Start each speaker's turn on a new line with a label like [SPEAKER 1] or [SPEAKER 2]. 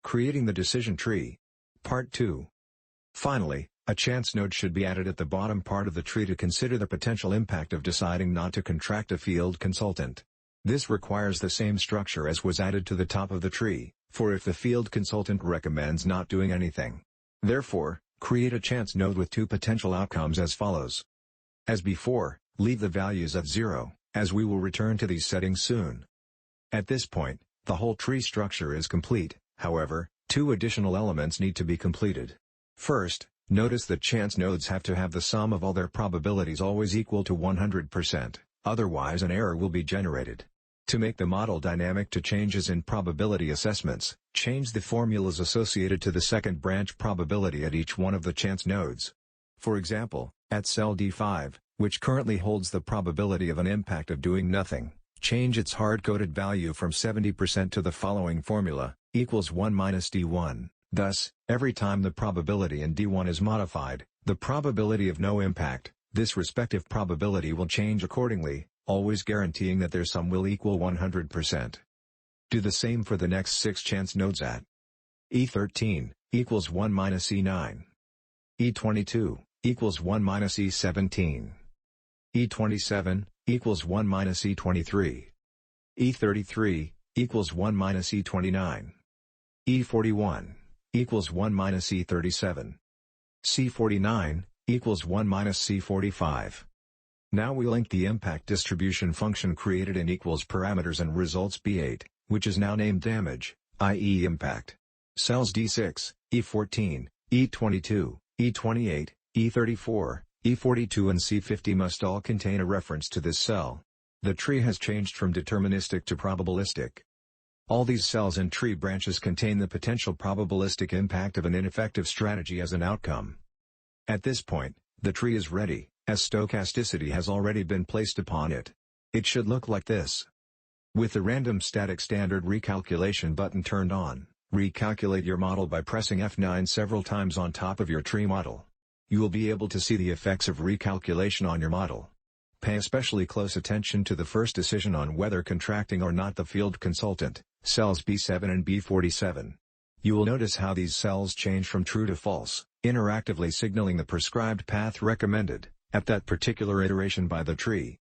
[SPEAKER 1] Creating the decision tree. Part 2. Finally, a chance node should be added at the bottom part of the tree to consider the potential impact of deciding not to contract a field consultant. This requires the same structure as was added to the top of the tree, for if the field consultant recommends not doing anything. Therefore, create a chance node with two potential outcomes as follows. As before, leave the values at 0, as we will return to these settings soon. At this point, the whole tree structure is complete. However, two additional elements need to be completed. First, notice that chance nodes have to have the sum of all their probabilities always equal to 100%, otherwise an error will be generated. To make the model dynamic to changes in probability assessments, change the formulas associated to the second branch probability at each one of the chance nodes. For example, at cell D5, which currently holds the probability of an impact of doing nothing, change its hard-coded value from 70% to the following formula, equals 1 minus D1. Thus, every time the probability in D1 is modified, the probability of no impact, this respective probability will change accordingly, always guaranteeing that their sum will equal 100%. Do the same for the next 6 chance nodes at E13, equals 1 minus E9. E22, equals 1 minus E17. E27, equals 1 minus E23. E33, equals 1 minus E29. E41, equals 1 minus E37. C49, equals 1 minus C45. Now we link the impact distribution function created in equals parameters and results B8, which is now named damage, i.e. impact. Cells D6, E14, E22, E28, E34, E42 and C50 must all contain a reference to this cell. The tree has changed from deterministic to probabilistic. All these cells and tree branches contain the potential probabilistic impact of an ineffective strategy as an outcome. At this point, the tree is ready, as stochasticity has already been placed upon it. It should look like this. With the random static standard recalculation button turned on, recalculate your model by pressing F9 several times on top of your tree model. You will be able to see the effects of recalculation on your model. Pay especially close attention to the first decision on whether contracting or not the field consultant, cells B7 and B47. You will notice how these cells change from true to false, interactively signaling the prescribed path recommended, at that particular iteration by the tree.